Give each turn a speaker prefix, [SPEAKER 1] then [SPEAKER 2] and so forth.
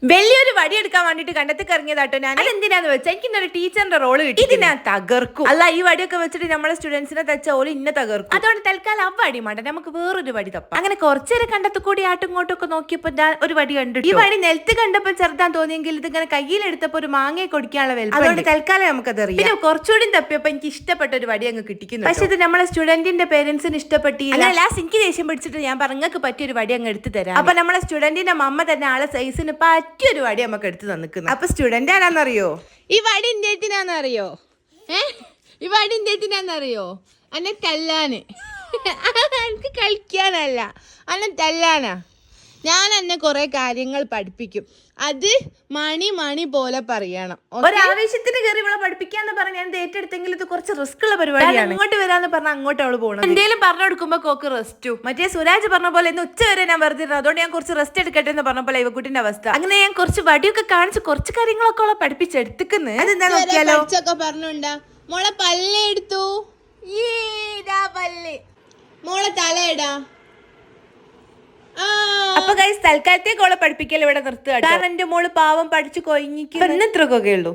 [SPEAKER 1] വലിയൊരു വടി എടുക്കാൻ വേണ്ടിട്ട് കണ്ടത്തേക്ക് ഇറങ്ങിയതാട്ടോ ഞാൻ. എന്തിനാന്ന് വെച്ചാൽ എനിക്ക് ഇന്നൊരു ടീച്ചറിന്റെ റോള് കിട്ടി. ഇത് ഞാൻ തകർക്കും. അല്ല, ഈ വടിയൊക്കെ വെച്ചിട്ട് നമ്മളെ സ്റ്റുഡൻസിനെ തച്ച ഓല് ഇന്നെ തകർക്കും. അതുകൊണ്ട് തൽക്കാലം ആ വടി മാണ്ട, നമുക്ക് വേറൊരു വടി തപ്പാം. അങ്ങനെ കുറച്ചേരം കണ്ടത്തു കൂടി ആട്ടും ഇങ്ങോട്ടും ഒക്കെ നോക്കിയപ്പോ ഒരു വടി കണ്ടു. ഈ വടി നിലത്ത് കണ്ടപ്പോൾ ചെറുതാൻ തോന്നിയെങ്കിൽ ഇത് ഇങ്ങനെ കയ്യിലെടുത്തപ്പോ ഒരു മാങ്ങയെ കൊടുക്കാനുള്ള വലുപ്പം. അതുകൊണ്ട് തൽക്കാലം നമുക്കത് അറിയാം. പിന്നെ കുറച്ചുകൂടി തപ്പിയപ്പോ എനിക്ക് ഇഷ്ടപ്പെട്ട ഒരു വടി അങ്ങ് കിട്ടിക്കുന്നു. പക്ഷെ ഇത് നമ്മളെ സ്റ്റുഡന്റിന്റെ പേരൻസിന് ഇഷ്ടപ്പെട്ടില്ല. ലാസ്റ്റ് എനിക്ക് ദേഷ്യം പിടിച്ചിട്ട് ഞാൻ നിങ്ങൾക്ക് പറ്റിയൊരു വടി അങ്ങ് എടുത്ത് തരാം. അപ്പൊ നമ്മളെ സ്റ്റുഡന്റിന്റെ മമ്മ തന്നെ ആളെ സൈസിന് പറ്റിയൊരു വടി നമുക്ക് എടുത്ത് തന്നിക്കുന്നു. അപ്പൊ സ്റ്റുഡന്റ് ആരാന്നറിയോ?
[SPEAKER 2] ഈ വടി എന്തിനാന്നറിയോ? ഈ വടി എന്തിനാന്നറിയോ? അന്നെ തല്ലാന്. എനിക്ക് കളിക്കാനല്ല, അന്നെ തല്ലാനാ. ഞാൻ എന്നെ കുറെ കാര്യങ്ങൾ പഠിപ്പിക്കും. അത് മണി പോലെ പറയണം.
[SPEAKER 1] ഒരാവശ്യത്തിന് കയറി ഇവളെ പഠിപ്പിക്കാന്ന് പറഞ്ഞാൽ ഞാൻ ഏറ്റെടുത്തെങ്കിൽ ഇത് കുറച്ച് റിസ്ക് ഉള്ള പരിപാടിയാണ്. അങ്ങോട്ട് വരാന്ന് പറഞ്ഞാൽ അങ്ങോട്ട് അവള് പോകണം. എന്തെങ്കിലും പറഞ്ഞു കൊടുക്കുമ്പോ കോക്ക് റെസ്റ്റു. മറ്റേ സുരാജ് പറഞ്ഞ പോലെ ഇന്ന് ഉച്ച വരെ ഞാൻ വെറുതെ അതുകൊണ്ട് ഞാൻ കുറച്ച് റെസ്റ്റ് എടുക്കട്ടെ എന്ന് പറഞ്ഞപ്പോൾ ഇവക്കുട്ടിന്റെ അവസ്ഥ. അങ്ങനെ ഞാൻ കുറച്ച് വടിയൊക്കെ കാണിച്ച് കുറച്ച് കാര്യങ്ങളൊക്കെ അവളെ പഠിപ്പിച്ചെടുത്തിക്കുന്നത്. അതെന്താ നോക്കിയാലോ?
[SPEAKER 2] പറഞ്ഞുണ്ടാ മോളെ പല്ലെടുത്തു, പല്ല് മോളെ തലയിടാ.
[SPEAKER 1] അപ്പൊ ഗൈസ് തൽക്കാലത്തേക്ക് ഓളെ പഠിപ്പിക്കൽ ഇവിടെ നിർത്തുക. കാരണം എന്റെ മോള് പാവം പഠിച്ചു കൊഴിഞ്ഞിരിക്കും. ഇത്രക്കൊക്കെ ഉള്ളൂ.